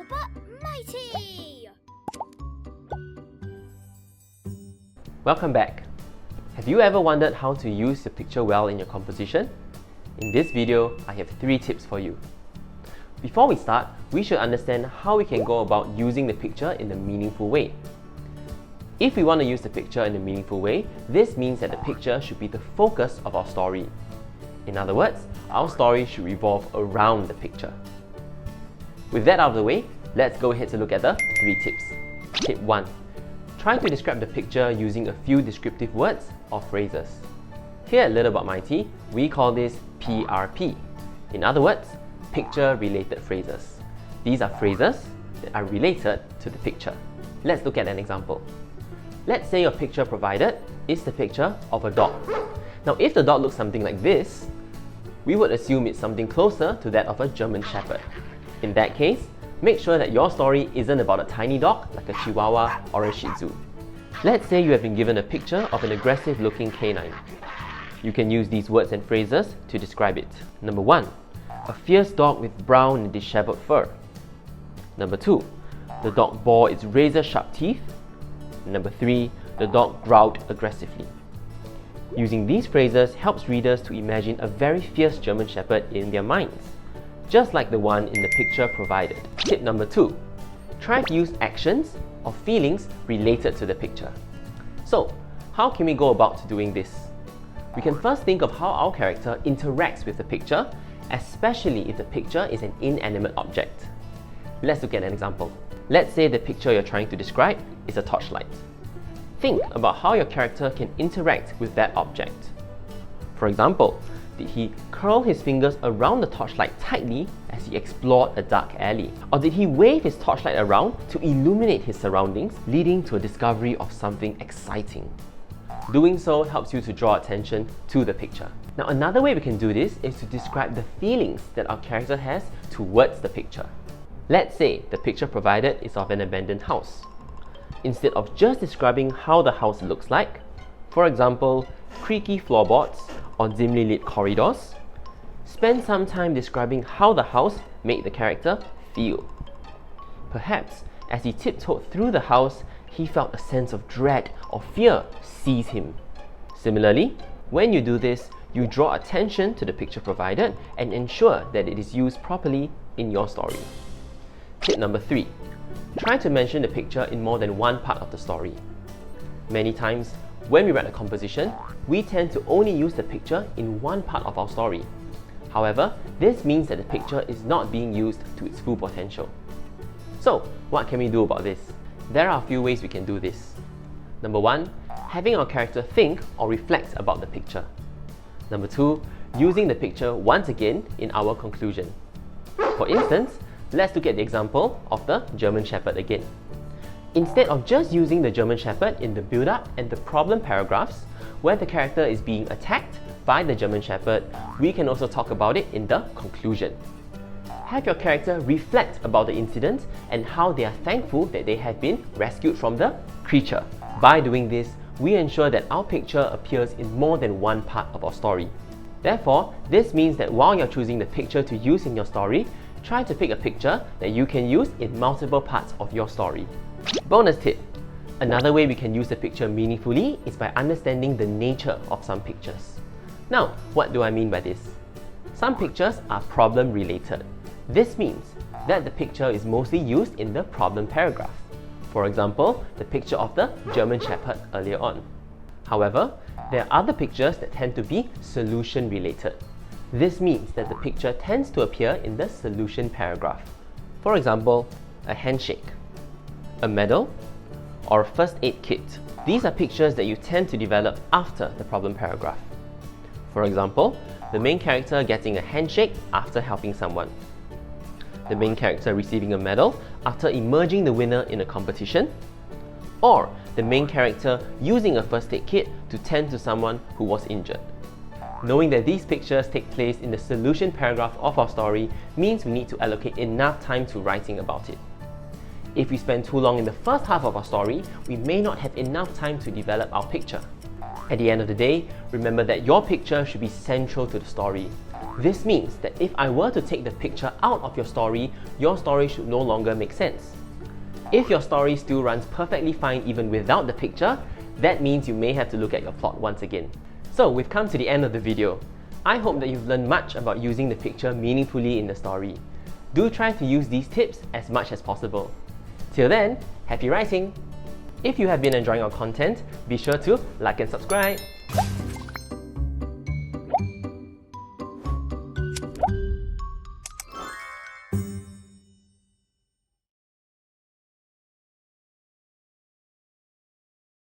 but mighty! Welcome back. Have you ever wondered how to use your picture well in your composition? In this video, I have 3 tips for you. Before we start, we should understand how we can go about using the picture in a meaningful way. If we want to use the picture in a meaningful way, this means that the picture should be the focus of our story. In other words, our story should revolve around the picture. With that out of the way, let's go ahead to look at the 3 tips. Tip 1. Try to describe the picture using a few descriptive words or phrases. Here at Little But Mighty, we call this PRP. In other words, picture-related phrases. These are phrases that are related to the picture. Let's look at an example. Let's say your picture provided is the picture of a dog. Now, if the dog looks something like this, we would assume it's something closer to that of a German Shepherd. In that case, make sure that your story isn't about a tiny dog like a Chihuahua or a Shih Tzu. Let's say you have been given a picture of an aggressive-looking canine. You can use these words and phrases to describe it. Number 1. A fierce dog with brown and disheveled fur. Number 2. The dog bore its razor-sharp teeth. Number 3. The dog growled aggressively. Using these phrases helps readers to imagine a very fierce German Shepherd in their minds, just like the one in the picture provided. Tip number 2. Try to use actions or feelings related to the picture. So, how can we go about doing this? We can first think of how our character interacts with the picture, especially if the picture is an inanimate object. Let's look at an example. Let's say the picture you're trying to describe is a torchlight. Think about how your character can interact with that object. For example, did he curl his fingers around the torchlight tightly as he explored a dark alley? Or did he wave his torchlight around to illuminate his surroundings, leading to a discovery of something exciting? Doing so helps you to draw attention to the picture. Now, another way we can do this is to describe the feelings that our character has towards the picture. Let's say the picture provided is of an abandoned house. Instead of just describing how the house looks like, for example, creaky floorboards or dimly lit corridors, spend some time describing how the house made the character feel. Perhaps, as he tiptoed through the house, he felt a sense of dread or fear seize him. Similarly, when you do this, you draw attention to the picture provided and ensure that it is used properly in your story. Tip number 3. Try to mention the picture in more than one part of the story. Many times, when we write a composition, we tend to only use the picture in one part of our story. However, this means that the picture is not being used to its full potential. So, what can we do about this? There are a few ways we can do this. Number 1, having our character think or reflect about the picture. Number 2, using the picture once again in our conclusion. For instance, let's look at the example of the German Shepherd again. Instead of just using the German Shepherd in the build-up and the problem paragraphs, where the character is being attacked by the German Shepherd, we can also talk about it in the conclusion. Have your character reflect about the incident and how they are thankful that they have been rescued from the creature. By doing this, we ensure that our picture appears in more than one part of our story. Therefore, this means that while you're choosing the picture to use in your story, try to pick a picture that you can use in multiple parts of your story. Bonus tip. Another way we can use the picture meaningfully is by understanding the nature of some pictures. Now, what do I mean by this? Some pictures are problem related. This means that the picture is mostly used in the problem paragraph. For example, the picture of the German Shepherd earlier on. However, there are other pictures that tend to be solution related. This means that the picture tends to appear in the solution paragraph. For example, a handshake, a medal, or a first aid kit. These are pictures that you tend to develop after the problem paragraph. For example, the main character getting a handshake after helping someone. The main character receiving a medal after emerging the winner in a competition. Or the main character using a first aid kit to tend to someone who was injured. Knowing that these pictures take place in the solution paragraph of our story means we need to allocate enough time to writing about it. If we spend too long in the first half of our story, we may not have enough time to develop our picture. At the end of the day, remember that your picture should be central to the story. This means that if I were to take the picture out of your story should no longer make sense. If your story still runs perfectly fine even without the picture, that means you may have to look at your plot once again. So we've come to the end of the video. I hope that you've learned much about using the picture meaningfully in the story. Do try to use these tips as much as possible. Till then, happy writing! If you have been enjoying our content, be sure to like and subscribe.